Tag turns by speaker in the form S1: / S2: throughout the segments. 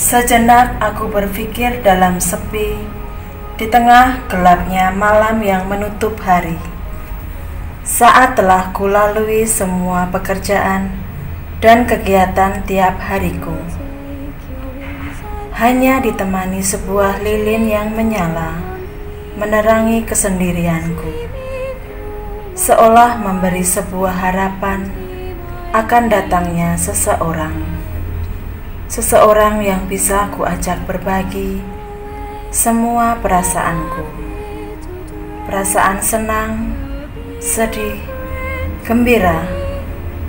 S1: Sejenak aku berpikir dalam sepi, di tengah gelapnya malam yang menutup hari. Saat telah kulalui semua pekerjaan dan kegiatan tiap hariku, hanya ditemani sebuah lilin yang menyala, menerangi kesendirianku, seolah memberi sebuah harapan akan datangnya seseorang yang bisa kuajak berbagi semua perasaanku, perasaan senang, sedih, gembira,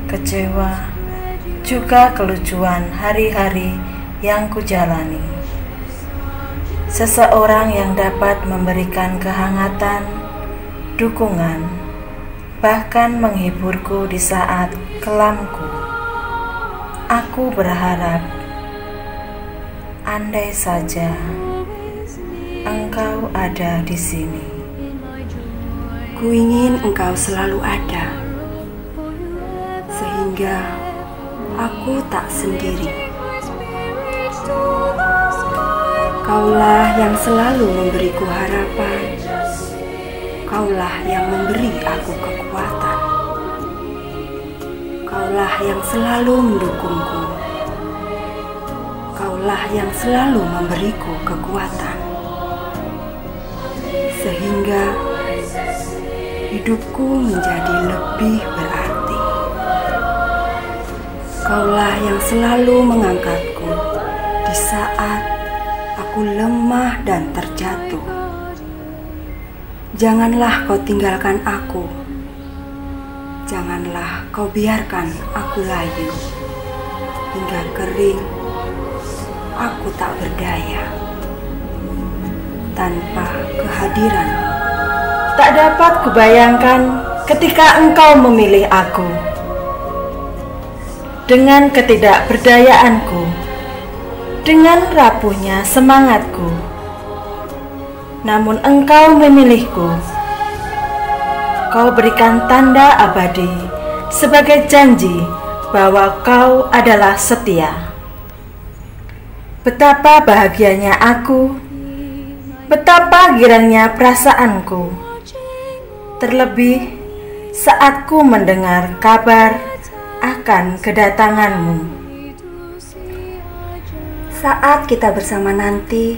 S1: kecewa, juga kelucuan hari-hari yang kujalani. Seseorang yang dapat memberikan kehangatan, dukungan, bahkan menghiburku di saat kelamku. Aku berharap, andai saja engkau ada di sini.
S2: Ku ingin engkau selalu ada, sehingga aku tak sendiri. Kaulah yang selalu memberiku harapan, Kaulah yang memberi aku kekuatan, Kaulah yang selalu mendukungku, Kaulah yang selalu memberiku kekuatan, sehingga hidupku menjadi lebih berarti. Kaulah yang selalu mengangkatku di saat aku lemah dan terjatuh. Janganlah kau tinggalkan aku. Janganlah kau biarkan aku layu hingga kering. Aku tak berdaya tanpa kehadiranmu.
S1: Tak dapat kubayangkan ketika engkau memilih aku. Dengan ketidakberdayaanku, dengan rapuhnya semangatku, namun engkau memilihku. Kau berikan tanda abadi sebagai janji bahwa kau adalah setia. Betapa bahagianya aku, betapa girangnya perasaanku, terlebih saat ku mendengar kabar akan kedatanganmu.
S2: Saat kita bersama nanti,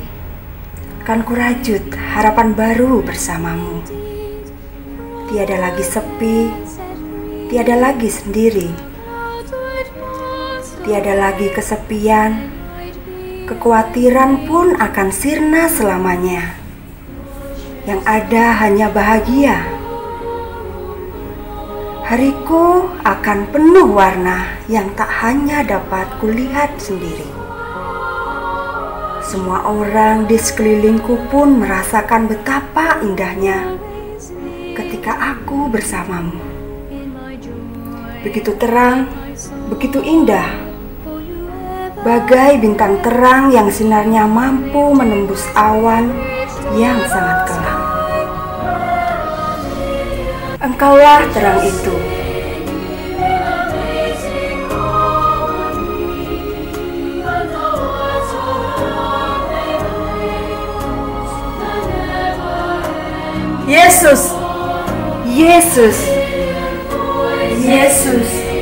S2: kan kurajut harapan baru bersamamu. Tiada lagi sepi, tiada lagi sendiri, tiada lagi kesepian, kekhawatiran pun akan sirna selamanya. Yang ada hanya bahagia. Hariku akan penuh warna yang tak hanya dapat kulihat sendiri. Semua orang di sekelilingku pun merasakan betapa indahnya ketika aku bersamamu. Begitu terang, begitu indah, bagai bintang terang yang sinarnya mampu menembus awan yang sangat kelam. Engkaulah terang itu.
S1: Yesus, Yesus, Yesus.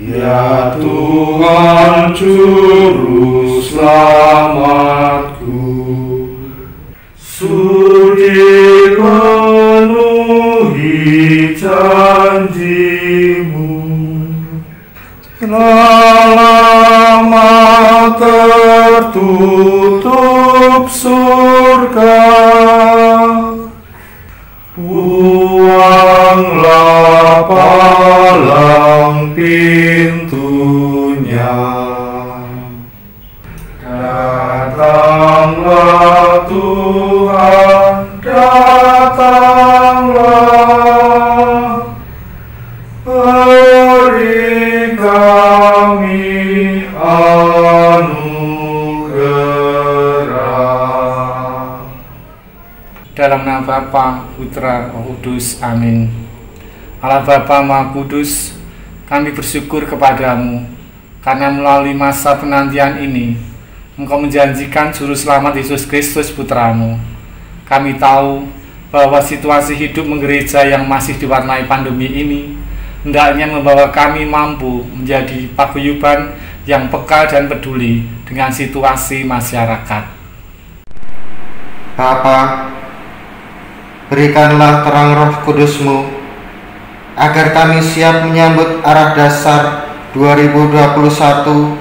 S3: Ya Tuhan Juru Selamatku, sudi penuhi janji-Mu, lama tertutup surga, buanglah palang pintunya. Datanglah Tuhan, datanglah, beri kami anugerah.
S4: Dalam nama Bapa, Putra, Roh Kudus. Amin. Allah Bapa Maha Kudus, kami bersyukur kepadamu karena melalui masa penantian ini Engkau menjanjikan Juru Selamat Yesus Kristus Putramu. Kami tahu bahwa situasi hidup menggereja yang masih diwarnai pandemi ini hendaknya membawa kami mampu menjadi paguyuban yang peka dan peduli dengan situasi masyarakat.
S5: Bapa, berikanlah terang Roh Kudus-Mu agar kami siap menyambut arah dasar 2021-2025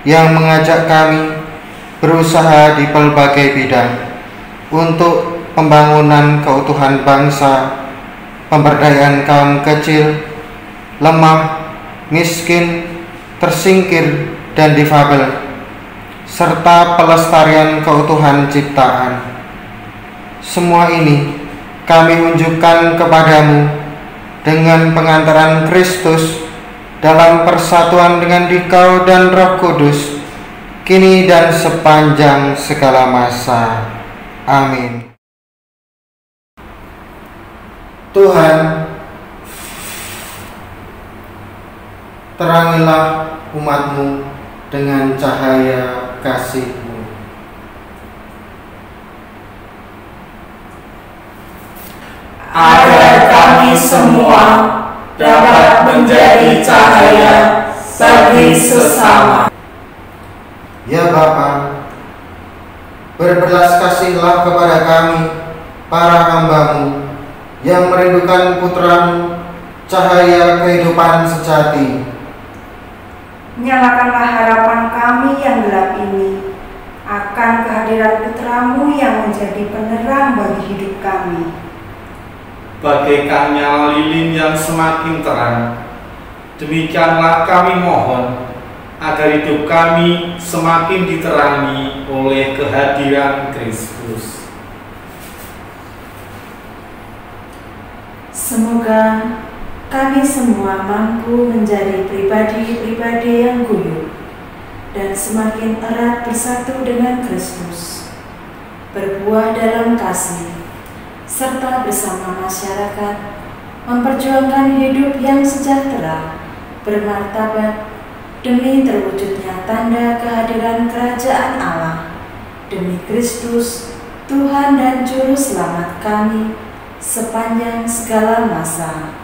S5: yang mengajak kami berusaha di berbagai bidang untuk pembangunan keutuhan bangsa, pemberdayaan kaum kecil, lemah, miskin, tersingkir, dan difabel, serta pelestarian keutuhan ciptaan. Semua ini kami unjukkan kepadamu dengan pengantaran Kristus dalam persatuan dengan Dikau dan Roh Kudus, kini dan sepanjang segala masa. Amin. Tuhan, terangilah umat-Mu dengan cahaya kasih-Mu.
S6: Agar kami semua dapat menjadi cahaya bagi sesama.
S5: Ya Bapa, berbelas kasihlah kepada kami, para hamba-Mu, yang merindukan Putra-Mu, cahaya kehidupan sejati.
S2: Nyalakanlah harapan kami yang gelap ini akan kehadiran Putra-Mu yang menjadi penerang bagi hidup kami.
S4: Bagaikan nyala lilin yang semakin terang, demikianlah kami mohon agar hidup kami semakin diterangi oleh kehadiran Kristus.
S1: Semoga kami semua mampu menjadi pribadi-pribadi yang guyup dan semakin erat bersatu dengan Kristus, berbuah dalam kasih, serta bersama masyarakat memperjuangkan hidup yang sejahtera, bermartabat, demi terwujudnya tanda kehadiran Kerajaan Allah, demi Kristus, Tuhan dan Juru Selamat kami, sepanjang segala masa.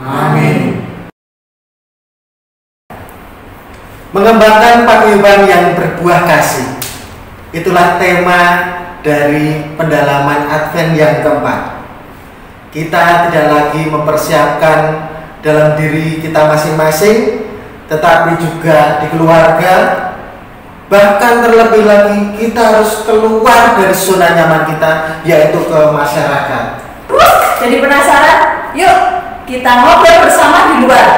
S5: Amin. Mengembangkan paguyuban yang berbuah kasih, itulah tema dari pendalaman Advent yang keempat. Kita tidak lagi mempersiapkan dalam diri kita masing-masing, tetapi juga di keluarga. Bahkan terlebih lagi kita harus keluar dari zona nyaman kita, yaitu ke masyarakat.
S1: Jadi penasaran? Yuk kita ngobrol bersama di luar.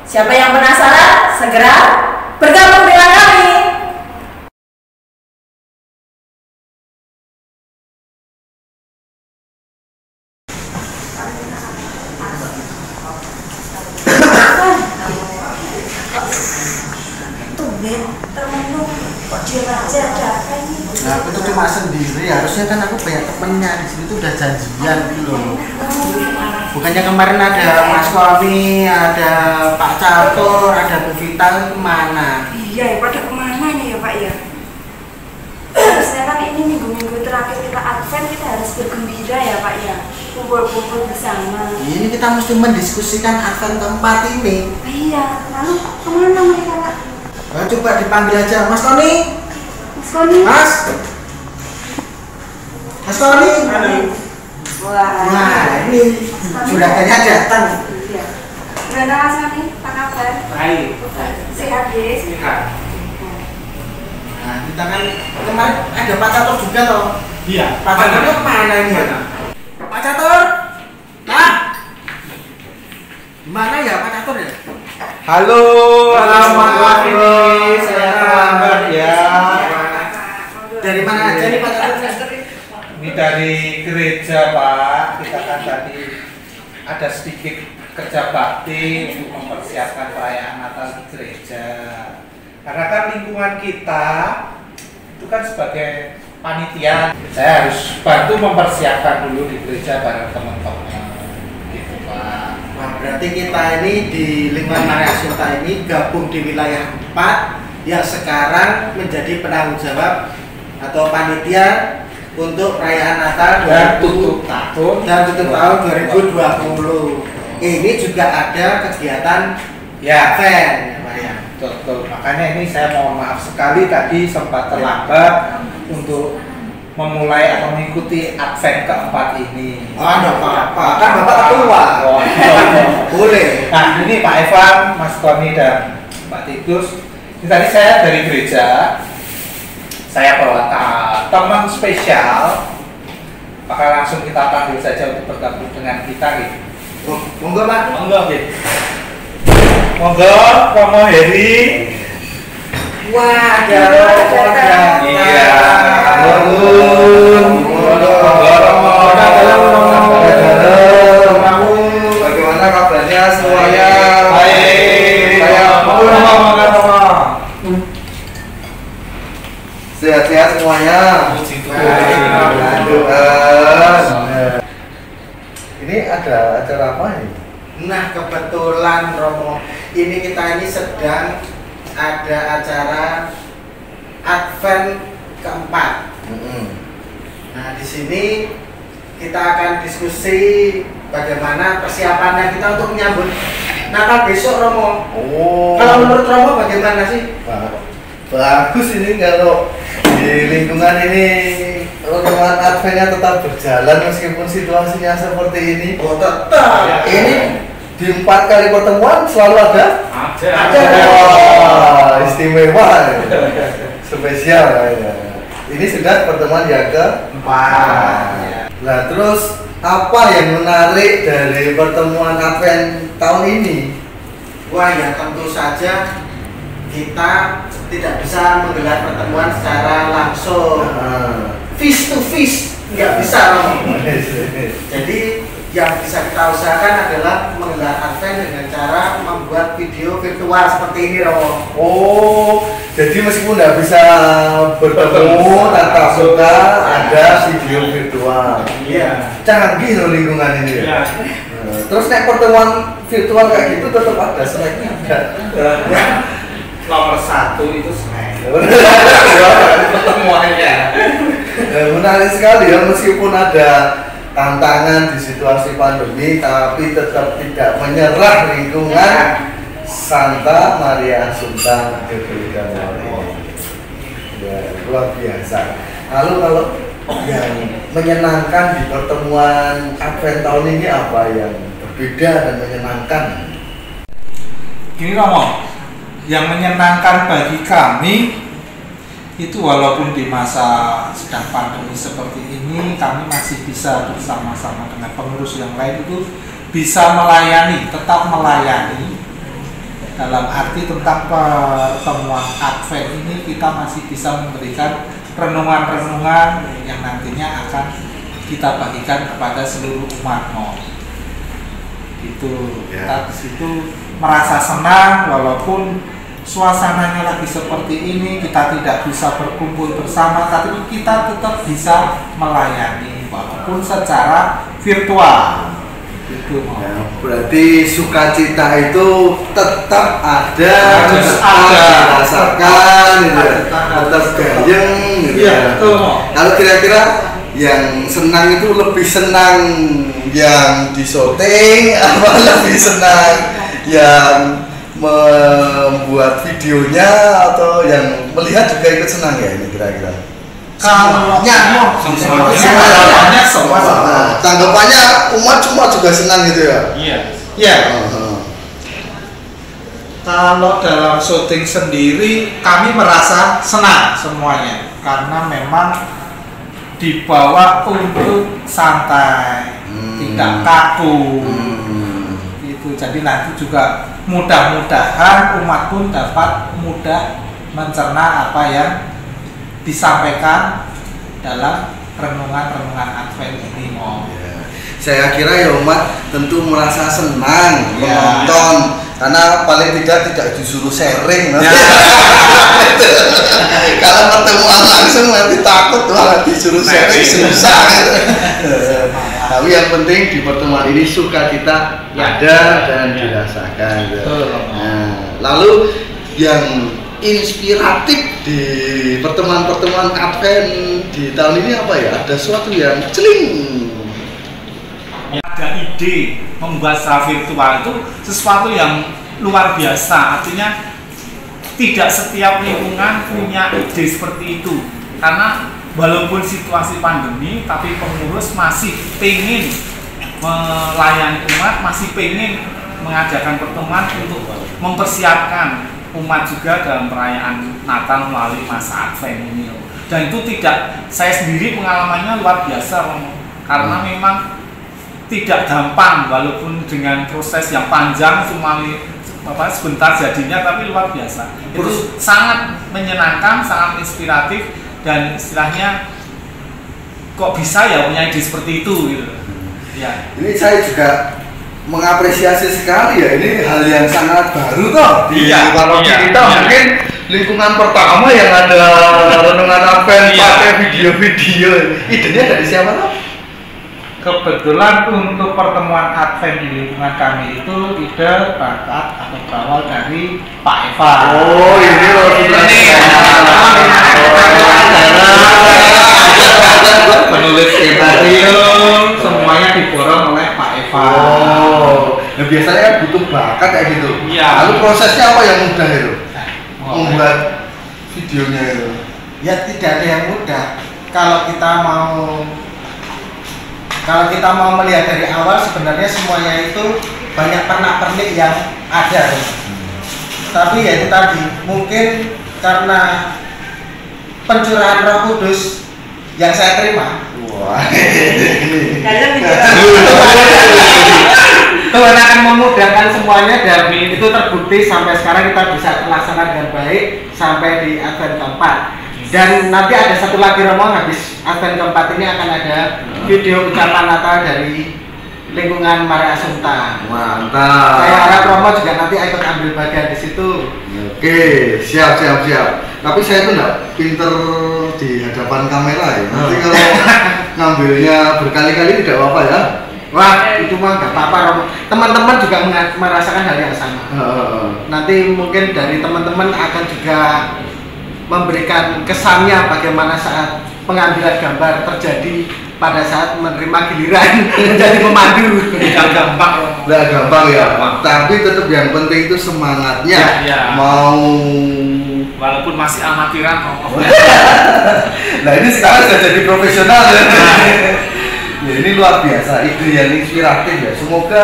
S1: Siapa yang penasaran? Segera bergabung dengan kami.
S5: Nah, aku tuh cuma sendiri, harusnya kan aku banyak temennya di sini tuh udah janjian gitu loh. Bukannya kemarin ada Mas Wami, ada Pak Catur, ada Bu Vita, kemana?
S2: Iya, pada kemana nih ya Pak ya? Harusnya kan ini minggu-minggu terakhir kita Advent, kita harus bergembira ya Pak ya, kumpul-kumpul bersama.
S5: Ini kita mesti mendiskusikan Advent keempat ini.
S2: Iya, lalu kemana mereka Pak?
S5: Nah, coba dipanggil aja, Mas Tony.
S2: Mas Koni?
S5: Mas Tony.
S2: Wah,
S5: ini sudah kayaknya datang.
S2: iya. Gimana Mas Koni? Apa kabar?
S4: Baik.
S2: Sehat ya?
S4: Sehat.
S5: Nah, kita kan kemarin ada Pak Catur juga toh.
S4: Iya.
S5: Pak Catur kemana ini ya? Pak Catur? Nah, gimana ya Pak Catur ya?
S3: Halo, alamat ini saya terlambat ya.
S5: Dari mana aja nih Pak Catur?
S3: Ini dari gereja Pak. Kita kan tadi ada sedikit kerja bakti untuk mempersiapkan perayaan Natal di gereja. Karena kan lingkungan kita itu kan sebagai panitia, saya harus bantu mempersiapkan dulu di gereja bareng teman-teman gitu Pak.
S5: Nah, berarti kita ini di lingkungan Maria Assunta ini gabung di wilayah 4 yang sekarang menjadi penanggung jawab atau panitia untuk perayaan Natal
S3: Dan tutup tahun
S5: 2020. Ini juga ada kegiatan
S3: ya.
S5: Advent ya Pak ya.
S3: Betul. Makanya ini saya mohon maaf sekali tadi sempat terlambat untuk memulai atau mengikuti Advent keempat ini.
S5: Oh, enggak apa-apa. Kan Bapak ketua.
S3: Oh,
S5: Boleh.
S3: Nah, ini Pak Evan, Mas Tony dan Pak Titus. Ini tadi saya dari gereja. Saya bawa teman spesial. Maka langsung kita panggil saja untuk bergabung dengan kita gitu.
S5: Oh, monggo Pak.
S3: Monggo gitu. Monggo, Romo Heri.
S5: Wah, ada
S3: Iya.
S5: Bagaimana kabarnya semuanya?
S3: Baik.
S5: Sehat-sehat semuanya. Ini ada acara apa ini? Nah, kebetulan Romo, ini kita ini sedang ada acara Advent keempat. Nah, di sini kita akan diskusi bagaimana persiapannya kita untuk menyambut Natal besok, Romo.
S7: Oh.
S5: Kalau menurut Romo bagaimana sih?
S7: Bagus ini kalau di lingkungan ini lingkungan Adventnya tetap berjalan meskipun situasinya seperti ini.
S5: Oh, tetap.
S7: Ini di 4 kali pertemuan selalu ada.
S5: Ada.
S7: Wah, istimewa, spesial. Ya. Ini sudah pertemuan yang keempat. Nah, terus apa yang menarik dari pertemuan Advent tahun ini?
S5: Wah, ya tentu saja kita tidak bisa menggelar pertemuan secara langsung, face to face nggak bisa, Romo. Jadi yang bisa kita usahakan adalah menggelar Advent dengan cara membuat video virtual seperti ini, Romo.
S7: Oh, jadi meskipun nggak bisa bertemu tatap muka, ada video virtual.
S5: Iya.
S7: Canggih loh lingkungan ini. Ya. Terus nek pertemuan virtual kayak gitu tetap ada snacknya.
S3: Nomor 1 itu snack.
S7: Pertemuannya. Menarik sekali ya, meskipun ada tantangan di situasi pandemi, tapi tetap tidak menyerah lingkungan Santa Maria Assunta Gereja Maria. Ya, luar biasa. Lalu kalau yang menyenangkan di pertemuan Advent tahun ini apa yang berbeda dan menyenangkan?
S3: Gini Romo, yang menyenangkan bagi kami itu walaupun di masa sedang pandemi seperti ini, kami masih bisa bersama-sama dengan pengurus yang lain itu bisa melayani, tetap melayani. Dalam arti tentang pertemuan Advent ini kita masih bisa memberikan renungan-renungan yang nantinya akan kita bagikan kepada seluruh umat. Gitu. Kita di situ merasa senang walaupun suasananya lagi seperti ini, kita tidak bisa berkumpul bersama, tapi kita tetap bisa melayani walaupun secara virtual. Itu.
S7: Ya, berarti sukacita itu tetap ada,
S3: Harus
S7: tetap
S3: ada.
S7: dirasakan, gitu ya. Tetap gayeng, gitu
S3: Iya,
S7: ya.
S3: betul.
S7: Kalau kira-kira yang senang itu lebih senang yang di syuting, apa lebih senang yang membuat videonya atau yang melihat juga ikut senang ya ini kira-kira?
S3: Kalau
S5: Semuanya semua.
S7: Tanggapannya umat cuma juga senang gitu ya?
S3: Iya. Kalau dalam syuting sendiri kami merasa senang semuanya karena memang dibawa untuk santai, tidak kaku. Gitu. Jadi nanti juga mudah-mudahan umat pun dapat mudah mencerna apa yang disampaikan dalam renungan-renungan Advent ini.
S7: Saya kira ya umat tentu merasa senang menonton karena paling tidak disuruh sharing. Kalau pertemuan langsung nanti takut malah disuruh sharing susah. Tapi yang penting di pertemuan ini sukacita ada dan dirasakan. Nah, lalu yang inspiratif di pertemuan-pertemuan Advent di tahun ini apa ya? Ada sesuatu yang celing.
S4: Ada ide membuat secara virtual itu sesuatu yang luar biasa. Artinya tidak setiap lingkungan punya ide seperti itu. Karena walaupun situasi pandemi, tapi pengurus masih pengen melayani umat, masih pengen mengadakan pertemuan untuk mempersiapkan umat juga dalam perayaan Natal melalui masa Advent ini. Dan itu tidak, saya sendiri pengalamannya luar biasa, karena memang tidak gampang walaupun dengan proses yang panjang cuma sebentar jadinya, tapi luar biasa. Itu sangat menyenangkan, sangat inspiratif, dan istilahnya kok bisa ya punya ide seperti itu gitu. Ya.
S7: Ini saya juga mengapresiasi sekali ya, ini hal yang sangat baru toh di paroki kita. Mungkin lingkungan pertama yang ada renungan Advent pakai video-video. Idenya dari siapa toh?
S3: Kebetulan untuk pertemuan Advent di lingkungan kami itu ide bakat atau berawal dari Pak Eva.
S7: Oh, ini loh
S3: penulis skenario, semuanya diborong oleh Pak Eva.
S7: Oh, nah biasanya kan butuh bakat kayak gitu.
S3: Iya.
S7: Lalu prosesnya apa yang mudah itu? Membuat videonya itu?
S5: Ya tidak ada yang mudah. Kalau kita mau melihat dari awal, sebenarnya semuanya itu banyak pernak-pernik yang ada. Tapi ya itu tadi, mungkin karena pencurahan Roh Kudus yang saya terima.
S7: Wah.
S5: Tuhan akan memudahkan semuanya, dan itu terbukti sampai sekarang kita bisa melaksanakan dengan baik sampai di Advent keempat. Dan nanti ada satu lagi Romo, habis Advent keempat ini akan ada video ucapan Natal dari lingkungan Maria Assumpta.
S7: Mantap.
S5: Saya harap Romo juga nanti ikut ambil bagian di situ.
S7: Oke, siap. Tapi saya tuh nggak pinter di hadapan kamera ya. Nanti kalau ngambilnya berkali-kali tidak apa-apa ya.
S5: Wah, itu mah nggak apa-apa Romo. Teman-teman juga merasakan hal yang sama. Nanti mungkin dari teman-teman akan juga memberikan kesannya bagaimana saat pengambilan gambar terjadi pada saat menerima giliran menjadi pemandu.
S4: Tidak gampang.
S7: Nggak gampang ya. Tapi tetap yang penting itu semangatnya.
S4: Ya.
S7: Mau
S4: Walaupun masih amatiran.
S7: Nah ini sekarang sudah jadi profesional ya. Ya ini luar biasa, ide yang inspiratif ya. Semoga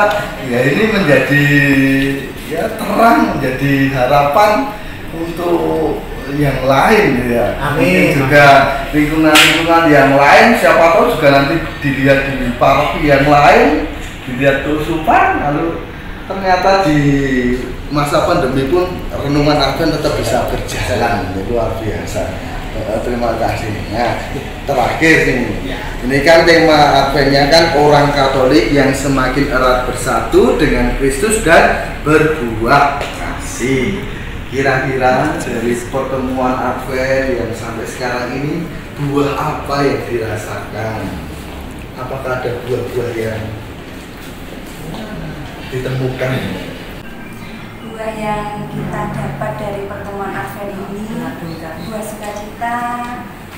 S7: ya ini menjadi ya terang, menjadi harapan untuk yang lain ya.
S5: Amin.
S7: Juga lingkungan-lingkungan yang lain, siapa tahu juga nanti dilihat di paroki yang lain, dilihat kesusupan, lalu ternyata di masa pandemi pun renungan Advent tetap bisa berjalan. Itu luar biasa. Terima kasih. Nah, terakhir ini kan tema Adventnya kan orang Katolik yang semakin erat bersatu dengan Kristus dan berbuah kasih. Kira-kira dari pertemuan Advent yang sampai sekarang ini, buah apa yang dirasakan? Apakah ada buah-buah yang ditemukan?
S2: Buah yang kita dapat dari pertemuan Advent ini, buah sukacita,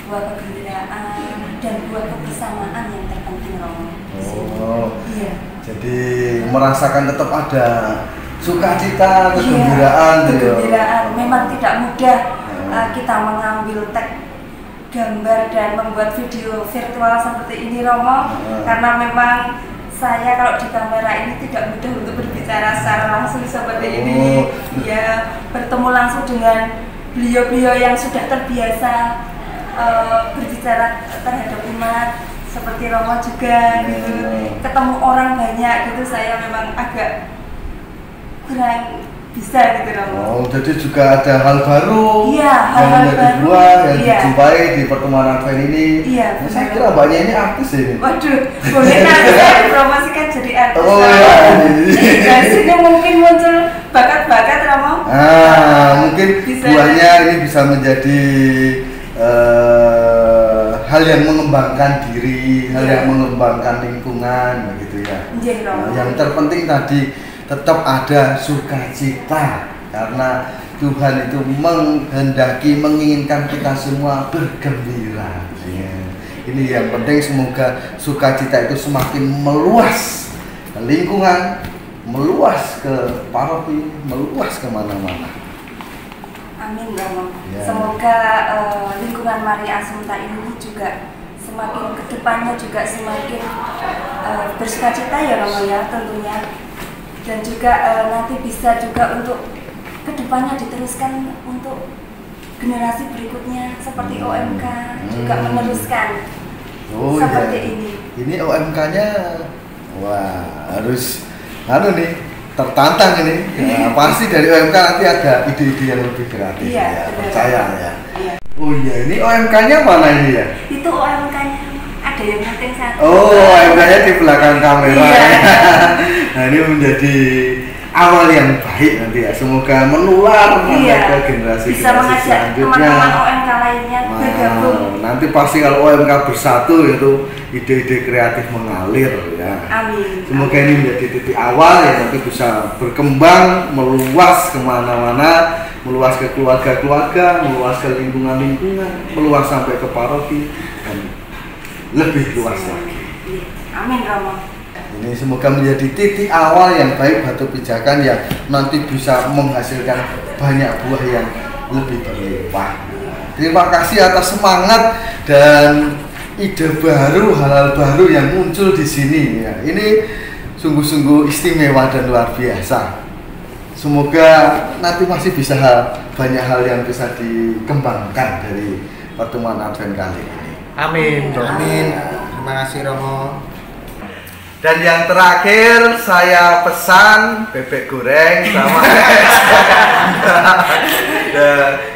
S2: buah kegembiraan, dan buah kebersamaan yang terpenting, Romo.
S7: Oh,
S2: iya.
S7: Jadi merasakan tetap ada sukacita, kegembiraan,
S2: kegembiraan. Memang tidak mudah kita mengambil tag gambar dan membuat video virtual seperti ini, Romo, karena memang saya kalau di kamera ini tidak mudah untuk berbicara secara langsung seperti ini. Ya, bertemu langsung dengan beliau-beliau yang sudah terbiasa berbicara terhadap umat seperti Romo juga gitu. Ketemu orang banyak gitu, saya memang agak kurang bisa gitu Romo.
S7: Oh, jadi juga ada hal baru yang menjadi buah yang dijumpai di pertemuan Advent ini.
S2: Iya.
S7: Saya kira banyak ini artis ini.
S2: Waduh, boleh nanti saya dipromosikan jadi artis.
S7: Oh iya.
S2: Dari sini mungkin muncul bakat-bakat Romo.
S7: Mungkin
S2: Bisa.
S7: buahnya ini bisa menjadi hal yang mengembangkan diri, hal yang mengembangkan lingkungan, begitu ya.
S2: Nggih, Romo.
S7: Yang terpenting tadi tetap ada sukacita karena Tuhan itu menghendaki, menginginkan kita semua bergembira. Ya. Ini yang penting, semoga sukacita itu semakin meluas ke lingkungan, meluas ke paroki, meluas kemana-mana.
S2: Amin Romo.
S7: Ya.
S2: Semoga lingkungan Maria Assumpta ini juga semakin kedepannya juga semakin bersukacita ya Romo ya tentunya, dan juga nanti bisa juga untuk kedepannya diteruskan untuk generasi berikutnya seperti OMK juga meneruskan seperti ini.
S7: Ini OMK-nya wah harus tertantang ini. Ya, pasti dari OMK nanti ada ide-ide yang lebih kreatif.
S2: Iya,
S7: ya, percaya ya.
S2: Iya.
S7: Oh iya, ini OMK-nya mana ini ya?
S2: Itu OMK-nya ada yang penting satu.
S7: Oh, OMK-nya di belakang kamera.
S2: Iya.
S7: Nah, ini menjadi awal yang baik nanti ya. Semoga menular ke generasi
S2: bisa mengajak
S7: selanjutnya.
S2: teman-teman OMK lainnya bergabung.
S7: Nanti pasti kalau OMK bersatu itu ide-ide kreatif mengalir ya.
S2: Amin.
S7: Semoga ini menjadi titik awal yang nanti bisa berkembang, meluas kemana-mana, meluas ke keluarga-keluarga, meluas ke lingkungan-lingkungan, meluas sampai ke paroki dan lebih luas lagi.
S2: Amin Romo.
S7: Ini semoga menjadi titik awal yang baik batu pijakan yang nanti bisa menghasilkan banyak buah yang lebih berlimpah. Terima kasih atas semangat dan ide baru, hal-hal baru yang muncul di sini. Ya, ini sungguh-sungguh istimewa dan luar biasa. Semoga nanti masih bisa banyak hal yang bisa dikembangkan dari pertemuan Advent kali ini.
S5: Amin. Amin. Terima kasih Romo.
S7: Dan yang terakhir saya pesan bebek goreng sama es.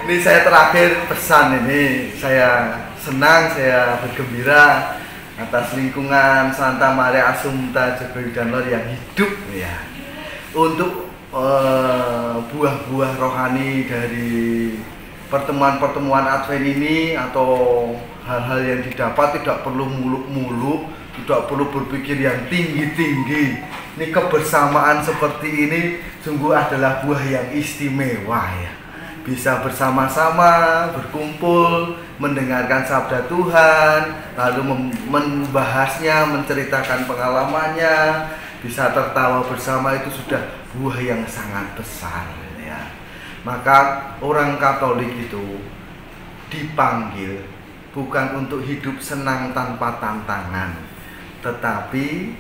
S7: Ini saya terakhir pesan ini. Saya senang, saya bergembira atas lingkungan Santa Maria Assumpta Jogoyudanlor yang hidup ya. Untuk buah-buah rohani dari pertemuan-pertemuan Advent ini atau hal-hal yang didapat tidak perlu muluk-muluk, tidak perlu berpikir yang tinggi-tinggi. Ini kebersamaan seperti ini sungguh adalah buah yang istimewa ya. Bisa bersama-sama berkumpul, mendengarkan sabda Tuhan, lalu membahasnya, menceritakan pengalamannya, bisa tertawa bersama, itu sudah buah yang sangat besar ya. Maka orang Katolik itu dipanggil bukan untuk hidup senang tanpa tantangan, tetapi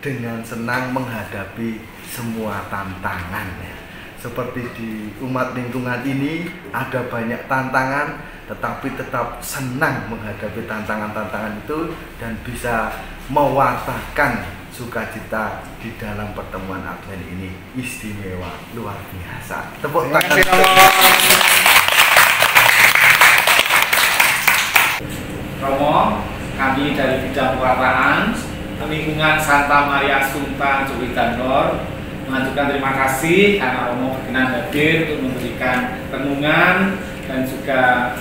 S7: dengan senang menghadapi semua tantangan ya. Seperti di umat lingkungan ini ada banyak tantangan, tetapi tetap senang menghadapi tantangan-tantangan itu dan bisa mewartakan sukacita di dalam pertemuan Advent ini. Istimewa, luar biasa. Tepuk tangan.
S4: Romo, kami dari bidang pewartaan lingkungan Santa Maria Assumpta Jogoyudanlor mengaturkan terima kasih karena Romo berkenan hadir untuk memberikan renungan dan juga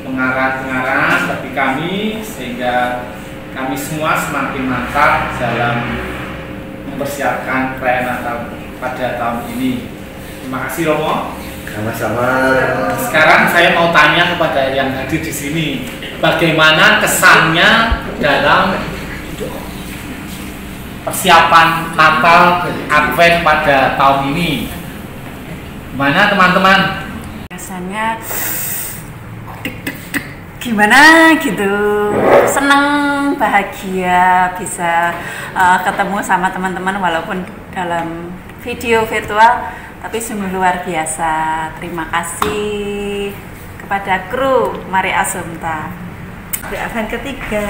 S4: pengarah-pengarah bagi kami sehingga kami semua semakin mantap dalam mempersiapkan perayaan Natal pada tahun ini. Terima kasih Romo.
S7: Sama-sama.
S4: Sekarang saya mau tanya kepada yang hadir di sini, bagaimana kesannya dalam persiapan Natal Advent pada tahun ini? Gimana teman-teman?
S8: Rasanya gimana gitu, seneng, bahagia bisa ketemu sama teman-teman walaupun dalam video virtual, tapi sungguh luar biasa. Terima kasih kepada kru Maria Assumpta.
S2: Advent ketiga.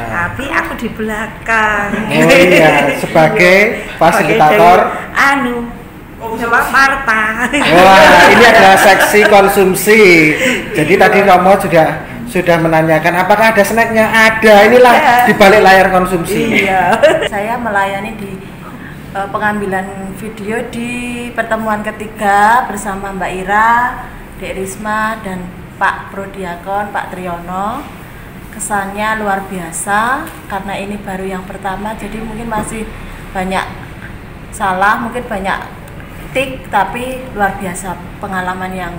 S8: Tapi aku di belakang.
S5: Oh iya, sebagai fasilitator.
S8: Marta.
S5: Wah, ini adalah seksi konsumsi. Jadi tadi Romo sudah menanyakan apakah ada snacknya? Ada. Inilah di balik layar konsumsi.
S8: Iya. Saya melayani di
S1: pengambilan video di pertemuan ketiga bersama Mbak Ira, Dek Risma, dan Pak Prodiakon, Pak Triyono. Kesannya luar biasa karena ini baru yang pertama, jadi mungkin masih banyak salah, mungkin banyak tik, tapi luar biasa, pengalaman yang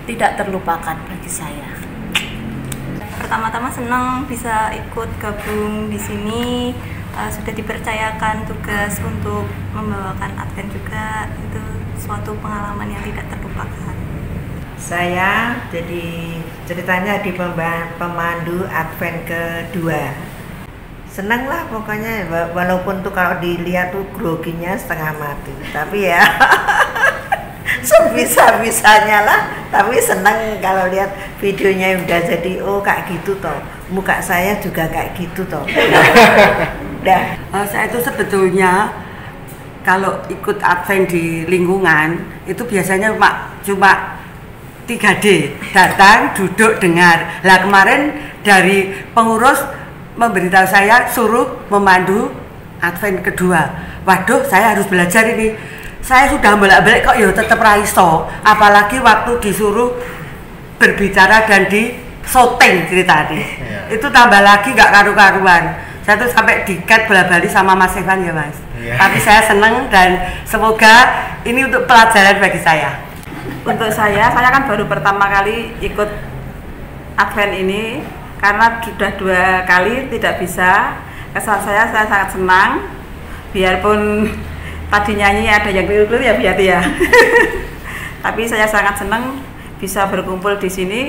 S1: tidak terlupakan bagi saya.
S2: Pertama-tama senang bisa ikut gabung di sini, sudah dipercayakan tugas untuk membawakan Advent juga, itu suatu pengalaman yang tidak terlupakan.
S9: Saya jadi ceritanya di pemandu Advent kedua. Senang lah pokoknya, walaupun tuh kalau dilihat tuh groginya setengah mati, tapi ya sebisa-bisanya lah. Tapi senang kalau lihat videonya udah jadi, oh kayak gitu toh, muka saya juga kayak gitu toh. Dah.
S10: Saya itu sebetulnya kalau ikut Advent di lingkungan itu biasanya cuma 3D, datang, duduk, dengar. Lah kemarin dari pengurus memberitahu saya suruh memandu Advent kedua. Waduh, saya harus belajar ini. Saya sudah bolak-balik kok ya tetap raiso. Apalagi waktu disuruh berbicara dan di syuting cerita tadi. Itu tambah lagi nggak karu-karuan. Saya tuh sampai diket bola-bali sama Mas Evan ya Mas. Tapi saya seneng dan semoga ini untuk pelajaran bagi saya.
S8: Untuk saya kan baru pertama kali ikut Advent ini karena sudah 2 kali tidak bisa. Kesan saya sangat senang, biarpun tadi nyanyi ada yang keliru-keliru ya berarti ya. Tapi saya sangat senang bisa berkumpul di sini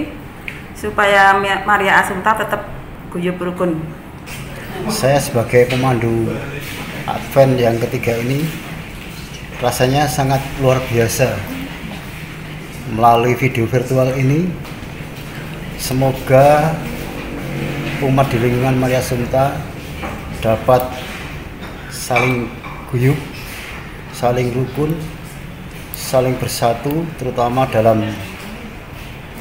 S8: supaya Maria Assumpta tetap guyub rukun.
S11: Saya sebagai pemandu Advent yang ketiga ini rasanya sangat luar biasa. Melalui video virtual ini, semoga umat di lingkungan Maria Assumpta dapat saling guyub, saling rukun, saling bersatu, terutama dalam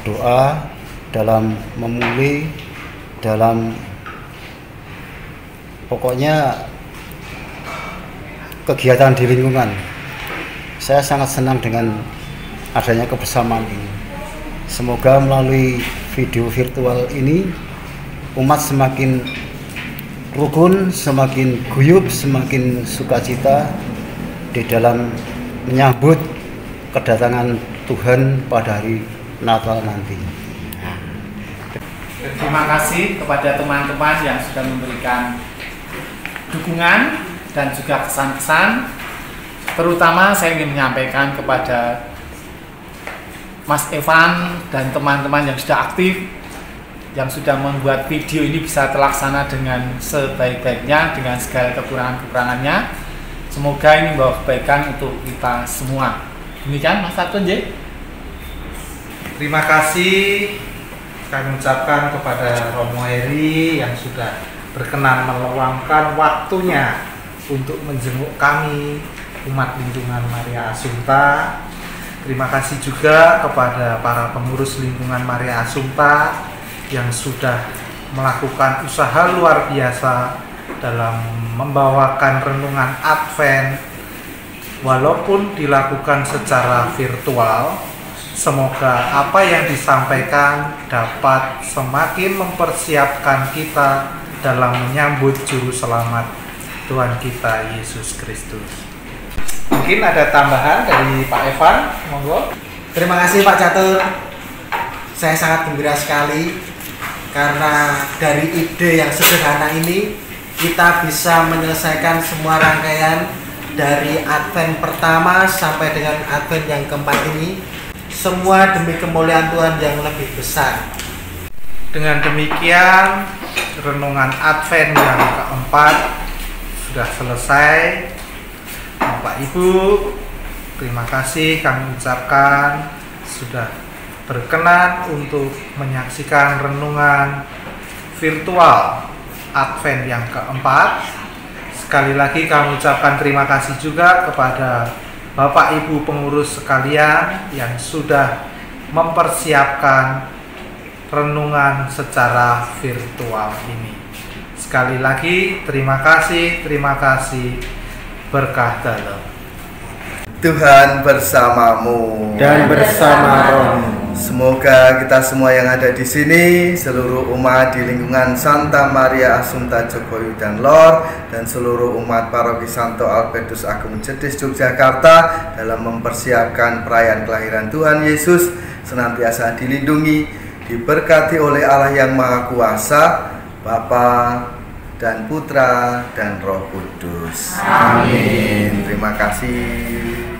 S11: doa, dalam memulai, dalam pokoknya kegiatan di lingkungan. Saya sangat senang dengan adanya kebersamaan ini. Semoga melalui video virtual ini umat semakin rukun, semakin guyub, semakin sukacita di dalam menyambut kedatangan Tuhan pada hari Natal nanti.
S4: Terima kasih kepada teman-teman yang sudah memberikan dukungan dan juga kesan-kesan. Terutama saya ingin menyampaikan kepada Mas Evan dan teman-teman yang sudah aktif, yang sudah membuat video ini bisa terlaksana dengan sebaik-baiknya, dengan segala kekurangan-kekurangannya. Semoga ini membawa kebaikan untuk kita semua. Demikian Mas Artun J.
S3: Terima kasih kami ucapkan kepada Romo Heri yang sudah berkenan meluangkan waktunya untuk menjenguk kami umat lingkungan Maria Assumpta. Terima kasih juga kepada para pengurus lingkungan Maria Assumpta yang sudah melakukan usaha luar biasa dalam membawakan renungan Advent walaupun dilakukan secara virtual. Semoga apa yang disampaikan dapat semakin mempersiapkan kita dalam menyambut Juru Selamat Tuhan kita Yesus Kristus. Mungkin ada tambahan dari Pak Evan, monggo.
S5: Terima kasih Pak Catur. Saya sangat gembira sekali karena dari ide yang sederhana ini kita bisa menyelesaikan semua rangkaian dari Advent pertama sampai dengan Advent yang keempat ini, semua demi kemuliaan Tuhan yang lebih besar.
S3: Dengan demikian renungan Advent yang keempat sudah selesai. Bapak Ibu, terima kasih kami ucapkan sudah berkenan untuk menyaksikan renungan virtual Advent yang keempat. Sekali lagi kami ucapkan terima kasih juga kepada Bapak Ibu pengurus sekalian yang sudah mempersiapkan renungan secara virtual ini. Sekali lagi terima kasih.
S4: berkah dalam.
S7: Tuhan bersamamu
S5: dan bersama rohmu.
S7: Semoga kita semua yang ada di sini, seluruh umat di lingkungan Santa Maria Assumpta Jogowi dan Lor, dan seluruh umat Paroki Santo Albertus Agung Jetis Yogyakarta dalam mempersiapkan perayaan kelahiran Tuhan Yesus senantiasa dilindungi, diberkati oleh Allah yang Maha Kuasa, Bapa dan Putra dan Roh Kudus. Amin. Terima kasih.